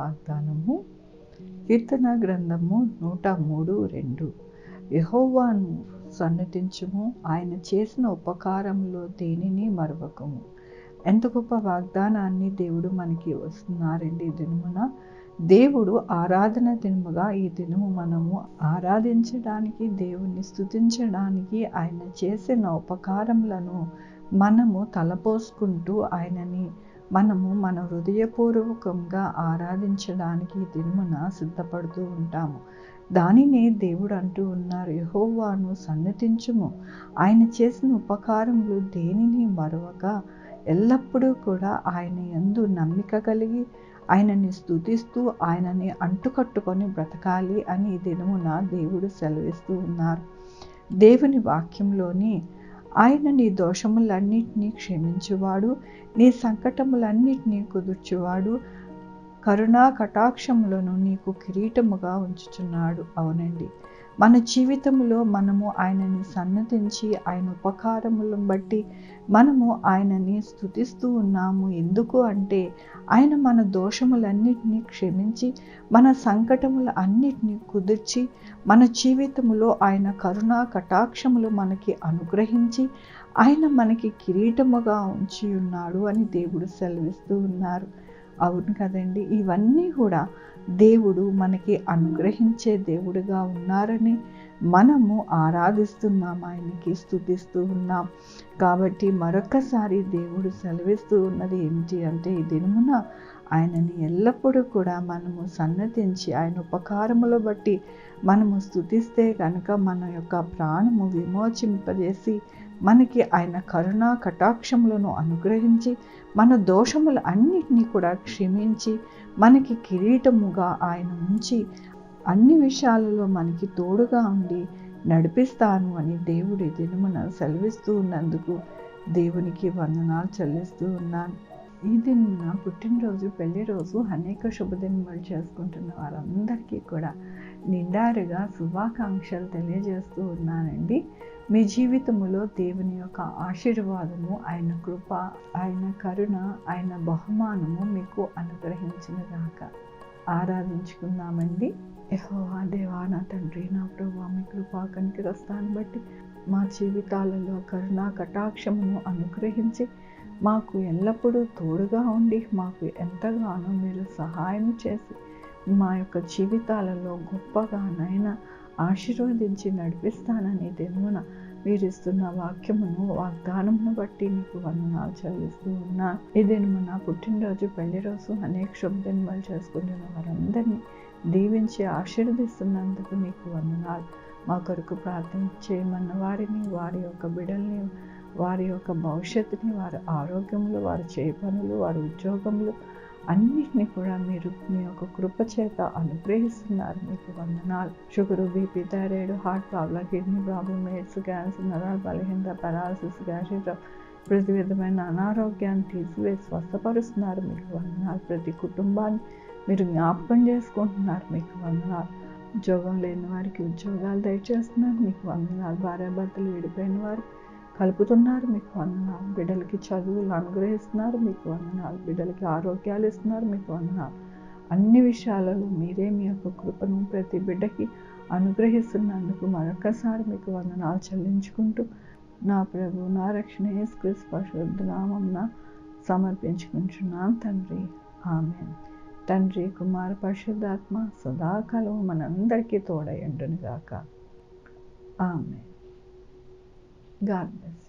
వాగ్దానము. కీర్తన గ్రంథము 103:2. యెహోవాను సన్నతించుము, ఆయన చేసిన ఉపకారములో దేనిని మరువకము. ఎంత గొప్ప వాగ్దానాన్ని దేవుడు మనకి వస్తున్నారండి ఈ దినమున. దేవుడు ఆరాధన దినముగా ఈ దినము మనము ఆరాధించడానికి, దేవుణ్ణి స్తుతించడానికి, ఆయన చేసిన ఉపకారములను మనము తలపోసుకుంటూ ఆయనని మనము మన హృదయపూర్వకంగా ఆరాధించడానికి ఈ దినమున సిద్ధపడుతూ ఉంటాము. దానినే దేవుడు అంటూ ఉన్నారు, యెహోవాను సన్నతించుము, ఆయన చేసిన ఉపకారములు దేనిని మరవక ఎల్లప్పుడూ కూడా ఆయన యందు నమ్మిక కలిగి ఆయనని స్తుతిస్తూ ఆయనని అంటుకట్టుకొని బ్రతకాలి అని ఈ దినమున దేవుడు సెలవిస్తూ ఉన్నారు. దేవుని వాక్యంలోని ఆయన నీ దోషములన్నిటినీ క్షమించువాడు, నీ సంకటములన్నిటినీ కుదుర్చువాడు, కరుణా కటాక్షములను నీకు కిరీటముగా ఉంచుచున్నాడు. అవునండి, మన జీవితంలో మనము ఆయనని సన్నతించి ఆయన ఉపకారములను బట్టి మనము ఆయనని స్తుతిస్తూ ఉన్నాము. ఎందుకు అంటే ఆయన మన దోషములన్నిటినీ క్షమించి మన సంకటముల అన్నిటినీ కుదిర్చి మన జీవితంలో ఆయన కరుణా కటాక్షములు మనకి అనుగ్రహించి ఆయన మనకి కిరీటముగా ఉంచి ఉన్నాడు అని దేవుడు సెలవిస్తూ ఉన్నారు. అవును కదండి, ఇవన్నీ కూడా దేవుడు మనకి అనుగ్రహించే దేవుడుగా ఉన్నారని మనము ఆరాధిస్తున్నాం, ఆయనకి స్తుతిస్తూ ఉన్నాం. కాబట్టి మరొక్కసారి దేవుడు సెలవిస్తూ ఉన్నది ఏమిటి అంటే ఈ దినమున ఆయనని ఎల్లప్పుడూ కూడా మనము సన్నతించి ఆయన ఉపకారములు బట్టి మనము స్తుతిస్తే కనుక మన యొక్క ప్రాణము విమోచింపజేసి మనకి ఆయన కరుణా కటాక్షములను అనుగ్రహించి మన దోషములు అన్నిటినీ కూడా క్షమించి మనకి కిరీటముగా ఆయన ఉంచి అన్ని విషయాలలో మనకి తోడుగా ఉండి నడిపిస్తాను అని దేవుడి దినమున సెలవిస్తూ ఉన్నందుకు దేవునికి వందనాలు చెల్లిస్తూ ఉన్నాను. ఈ దినమున పుట్టినరోజు, పెళ్లి రోజు, అనేక శుభదినములు చేసుకుంటున్న వారందరికీ కూడా నిండారుగా శుభాకాంక్షలు తెలియజేస్తూ ఉన్నానండి. మీ జీవితంలో దేవుని యొక్క ఆశీర్వాదము, ఆయన కృప, ఆయన కరుణ, ఆయన బహుమానము మీకు అనుగ్రహించినగాక. ఆరాధించుకుందామండి. యెహోవా దేవా, నా తండ్రి, నా ప్రభువా, మీ కృపా కనికరస్తాన్ని బట్టి మా జీవితాలలో కరుణా కటాక్షమును అనుగ్రహించి మాకు ఎల్లప్పుడూ తోడుగా ఉండి మాకు ఎంతగానో మీరు సహాయం చేసి మా యొక్క జీవితాలలో గొప్పగా నైనా ఆశీర్వదించి నడిపిస్తానని దినమున మీరు ఇస్తున్న వాగ్దానమును బట్టి నీకు వందనాలు చెల్లిస్తూ ఉన్నాను. ఈ దినమున పుట్టినరోజు, పెళ్లి రోజు, అనేక శుభదినములు చేసుకుంటున్న వారందరినీ దీవించి ఆశీర్వదిస్తున్నందుకు నీకు వందనాలు. మా కొరకు ప్రార్థన చేయమన్న వారిని, వారి యొక్క బిడ్డల్ని, వారి యొక్క భవిష్యత్తుని, వారి ఆరోగ్యములు, వారి చేయ పనులు, వారి ఉద్యోగములు అన్నిటినీ కూడా మీరు మీ యొక్క కృప చేత అనుగ్రహిస్తున్నారు. మీకు వందనాలు. Sugar, BP, thyroid, heart problem, kidney problem, AIDS, cancer, నరాల బలహీనత, పెరాలసిస్, గ్యాస్ట్రిక్, ప్రతి విధమైన అనారోగ్యాన్ని తీసివేసి స్వస్థపరుస్తున్నారు. మీకు వందనాలు. ప్రతి కుటుంబాన్ని మీరు జ్ఞాపకం చేసుకుంటున్నారు. మీకు వందనాలు. ఉద్యోగం లేని వారికి ఉద్యోగాలు దయచేస్తున్నారు. మీకు వందనాలు. భార్యాభర్తలు విడిపోయిన వారికి కలుపుతున్నారు. మీకు వందనాలు. బిడ్డలకి చదువులు అనుగ్రహిస్తున్నారు. మీకు వందనాలు. బిడ్డలకి ఆరోగ్యాలు ఇస్తున్నారు. మీకు వందనాలు. అన్ని విషయాలలో మీరే మీ యొక్క కృపను ప్రతి బిడ్డకి అనుగ్రహిస్తున్నందుకు మరొకసారి మీకు వందనాలు చెల్లించుకుంటూ నా ప్రభు, నా రక్షణ యేసుక్రీస్తు పరిశుద్ధ నామమున సమర్పించుకుంటున్నాను తండ్రి. ఆమేన్. తండ్రి, కుమార, పరిశుద్ధాత్మ సదాకాలం మనందరికీ తోడై ఉండును గాక. ఆమేన్. God bless.